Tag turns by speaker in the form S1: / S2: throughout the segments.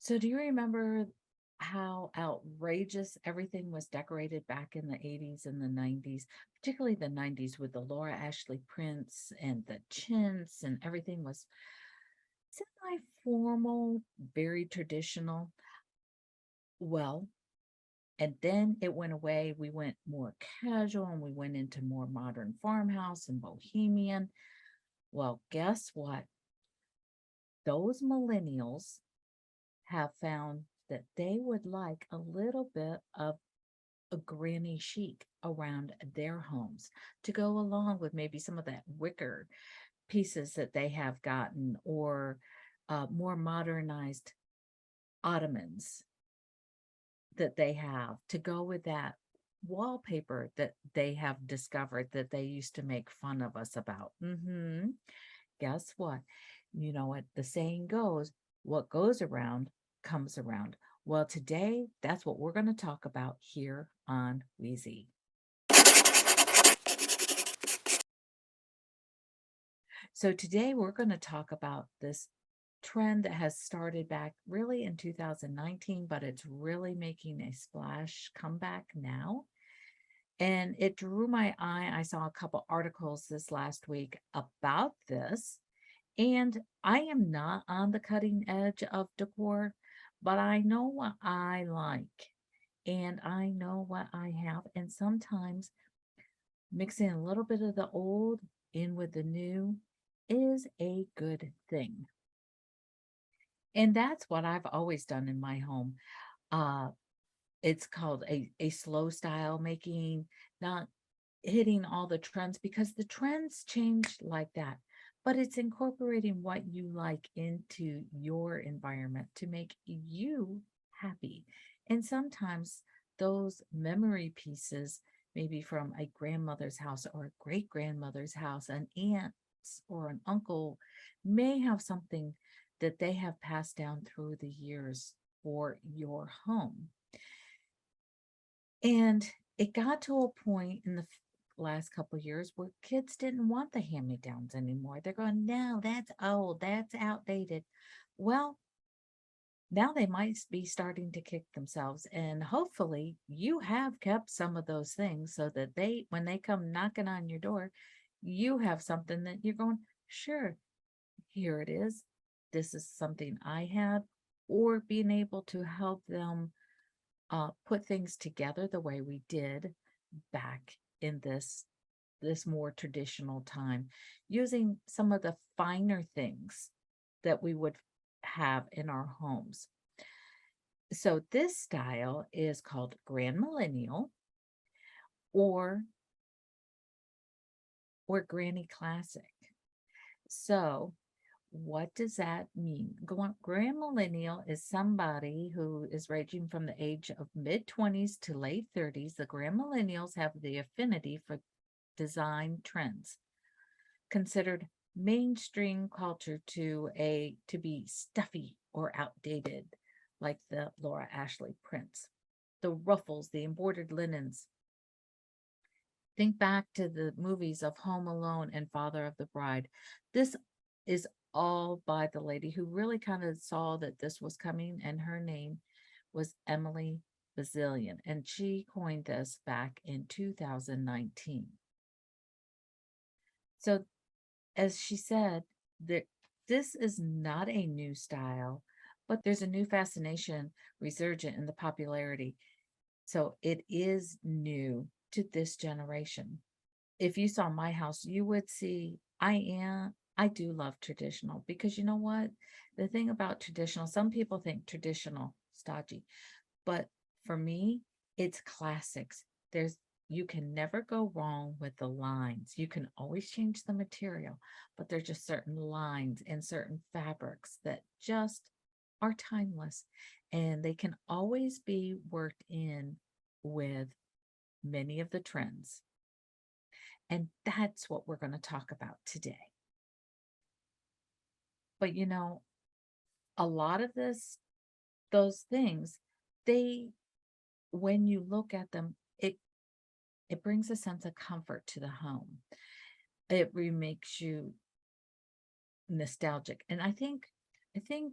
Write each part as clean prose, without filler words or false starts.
S1: So, do you remember how outrageous everything was decorated back in the 80s and the 90s, particularly the 90s with the Laura Ashley prints and the chintz and everything was semi formal, very traditional? Well, and then it went away. We went more casual and we went into more modern farmhouse and bohemian. Well, guess what? Those millennials have found that they would like a little bit of a granny chic around their homes to go along with maybe some of that wicker pieces that they have gotten or more modernized ottomans that they have to go with that wallpaper that they have discovered that they used to make fun of us about. Guess what? You know what the saying goes, what goes around comes around. Well, today, that's what we're going to talk about here on Weezy. So, today we're going to talk about this trend that has started back really in 2019, but it's really making a splash comeback now. And it drew my eye. I saw a couple articles this last week about this. And I am not on the cutting edge of decor, but I know what I like and I know what I have. And sometimes mixing a little bit of the old in with the new is a good thing. And that's what I've always done in my home. Uh, it's called a slow style making, not hitting all the trends because the trends change like that. But it's incorporating what you like into your environment to make you happy. And sometimes those memory pieces, maybe from a grandmother's house or a great grandmother's house, an aunt or an uncle, may have something that they have passed down through the years for your home. And it got to a point in the last couple of years where kids didn't want the hand-me-downs anymore. They're going, no, that's old, that's outdated. Well, now they might be starting to kick themselves, and hopefully you have kept some of those things so that they, when they come knocking on your door, you have something that you're going, sure, here it is. This is something I had, or being able to help them put things together the way we did back in this more traditional time, using some of the finer things that we would have in our homes. So this style is called Grand Millennial or Granny Classic. So what does that mean? Grand Millennial is somebody who is ranging from the age of mid 20s to late 30s. The Grand Millennials have the affinity for design trends, considered mainstream culture to be stuffy or outdated, like the Laura Ashley prints, the ruffles, the embroidered linens. Think back to the movies of Home Alone and Father of the Bride. This is all by the lady who really kind of saw that this was coming, and her name was Emily Bazillion, and she coined this back in 2019. So, as she said, that this is not a new style, but there's a new fascination resurgent in the popularity. So it is new to this generation. If you saw my house, you would see I do love traditional because you know what? The thing about traditional, some people think traditional stodgy, but for me, it's classics. There's you can never go wrong with the lines. You can always change the material, but there's just certain lines and certain fabrics that just are timeless and they can always be worked in with many of the trends. And that's what we're going to talk about today. But a lot of those things, they when you look at them, it brings a sense of comfort to the home. It makes you nostalgic. And I think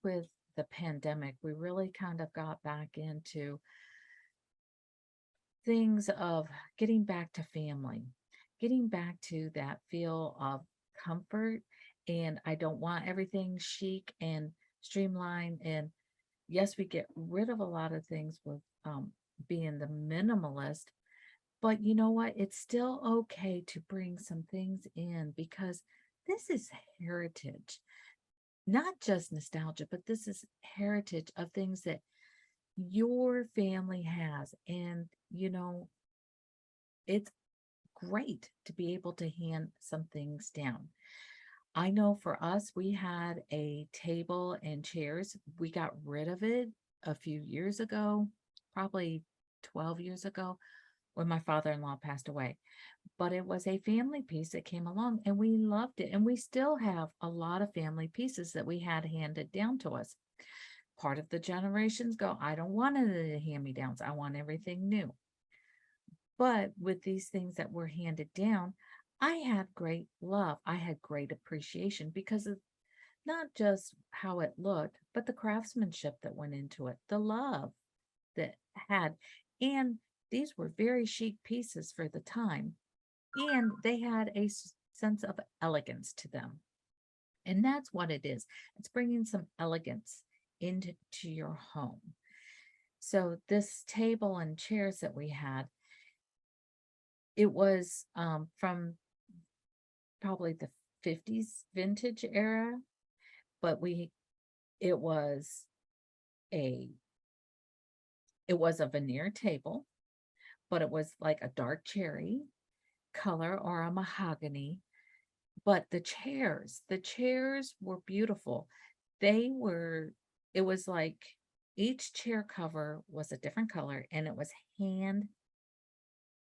S1: with the pandemic, we really kind of got back into things of getting back to family, getting back to that feel of comfort. And I don't want everything chic and streamlined. And yes, we get rid of a lot of things with being the minimalist, but you know what? It's still okay to bring some things in because this is heritage, not just nostalgia, but this is heritage of things that your family has. And, it's great to be able to hand some things down. I know for us, we had a table and chairs. We got rid of it a few years ago, probably 12 years ago, when my father-in-law passed away. But it was a family piece that came along and we loved it. And we still have a lot of family pieces that we had handed down to us. Part of the generations go, I don't want any of the hand-me-downs. I want everything new. But with these things that were handed down, I had great love. I had great appreciation because of not just how it looked, but the craftsmanship that went into it, the love that had. And these were very chic pieces for the time. And they had a sense of elegance to them. And that's what it is. It's bringing some elegance into your home. So this table and chairs that we had, it was from probably the 50s vintage era, but it was a a veneer table, but it was like a dark cherry color or a mahogany. But the chairs were beautiful. It was like each chair cover was a different color and it was hand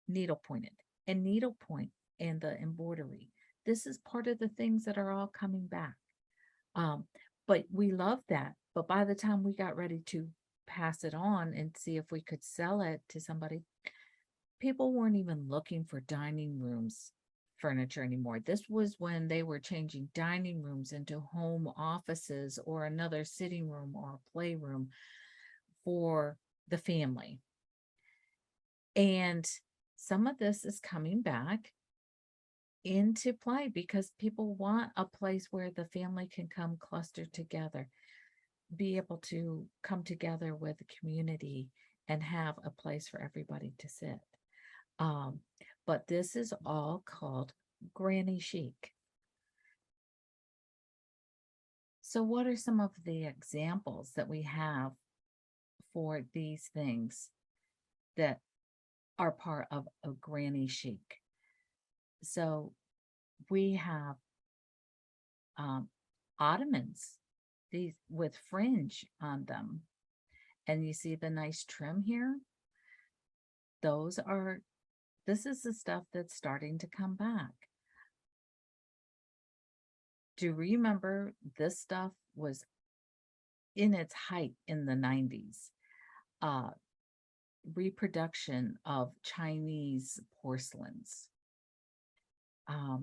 S1: needle pointed and needlepoint and the embroidery. This is part of the things that are all coming back. Um, but we loved that. But by the time we got ready to pass it on and see if we could sell it to somebody, people weren't even looking for dining rooms furniture anymore. This was when they were changing dining rooms into home offices or another sitting room or a playroom for the family. And some of this is coming back into play because people want a place where the family can come cluster together, be able to come together with the community and have a place for everybody to sit. Um, but this is all called granny chic. So what are some of the examples that we have for these things that are part of a granny chic? So we have um, ottomans, these with fringe on them. And you see the nice trim here? Those are, this is the stuff that's starting to come back. Do you remember this stuff was in its height in the 90s? Uh, Reproduction of Chinese porcelains.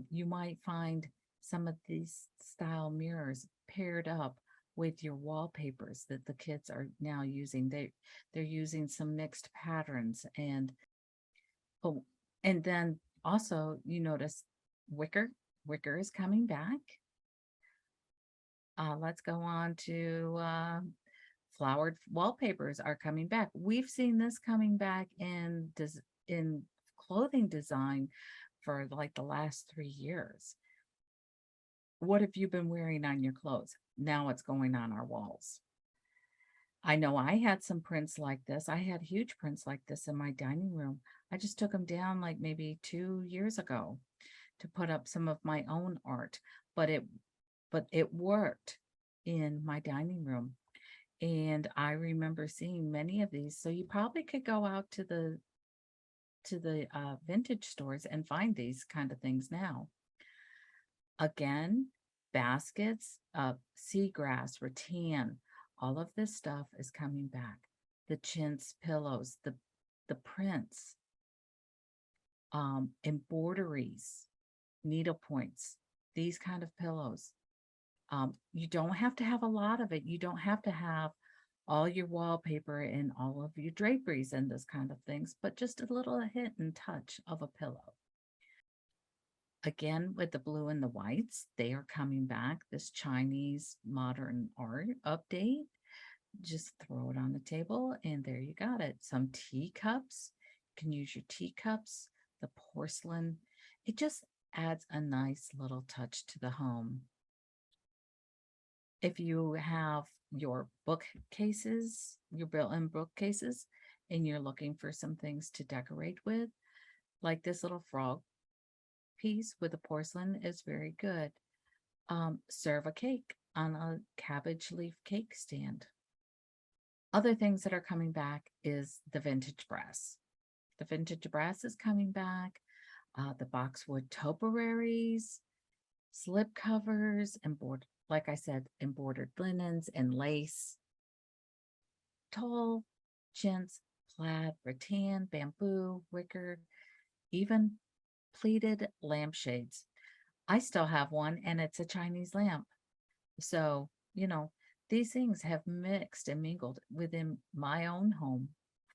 S1: You might find some of these style mirrors paired up with your wallpapers that the kids are now using. They're using some mixed patterns oh, and then also you notice wicker. Wicker is coming back. Let's go on to flowered wallpapers are coming back. We've seen this coming back in clothing design for like the last 3 years. What have you been wearing on your clothes? Now it's going on our walls. I know I had some prints like this. I had huge prints like this in my dining room. I just took them down like maybe 2 years ago to put up some of my own art, but it worked in my dining room. And I remember seeing many of these. So you probably could go out to the vintage stores and find these kind of things now. Again, baskets, seagrass, rattan, all of this stuff is coming back. The chintz pillows, the prints, embroideries, needle points, these kind of pillows. You don't have to have a lot of it. You don't have to have all your wallpaper and all of your draperies and this kind of things, but just a little hint and touch of a pillow. Again, with the blue and the whites, they are coming back. This Chinese modern art update. Just throw it on the table and there you got it. Some teacups. You can use your teacups, the porcelain. It just adds a nice little touch to the home. If you have your bookcases, your built-in bookcases, and you're looking for some things to decorate with, like this little frog piece with the porcelain is very good. Serve a cake on a cabbage leaf cake stand. Other things that are coming back is the vintage brass. The vintage brass is coming back. The boxwood topiaries, slip covers, and like I said, embroidered linens and lace. Tall chintz, plaid, rattan, bamboo, wicker, even pleated lampshades. I still have one and it's a Chinese lamp. So, these things have mixed and mingled within my own home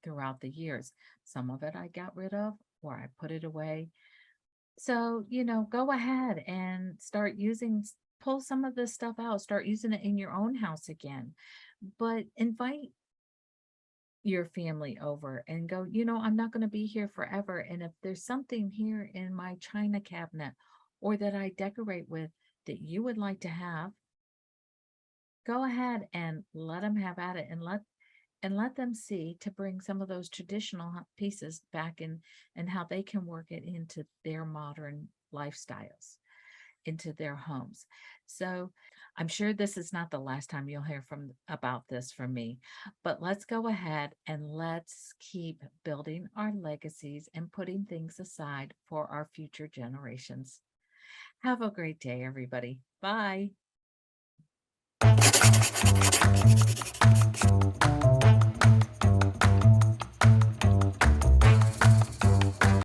S1: throughout the years. Some of it I got rid of or I put it away. So, go ahead and start pull some of this stuff out, start using it in your own house again. But invite your family over and go, I'm not going to be here forever. And if there's something here in my china cabinet or that I decorate with that you would like to have, go ahead and let them have at it and let them see to bring some of those traditional pieces back in and how they can work it into their modern lifestyles, into their homes. So I'm sure this is not the last time you'll hear about this from me, but let's go ahead and let's keep building our legacies and putting things aside for our future generations. Have a great day, everybody. Bye.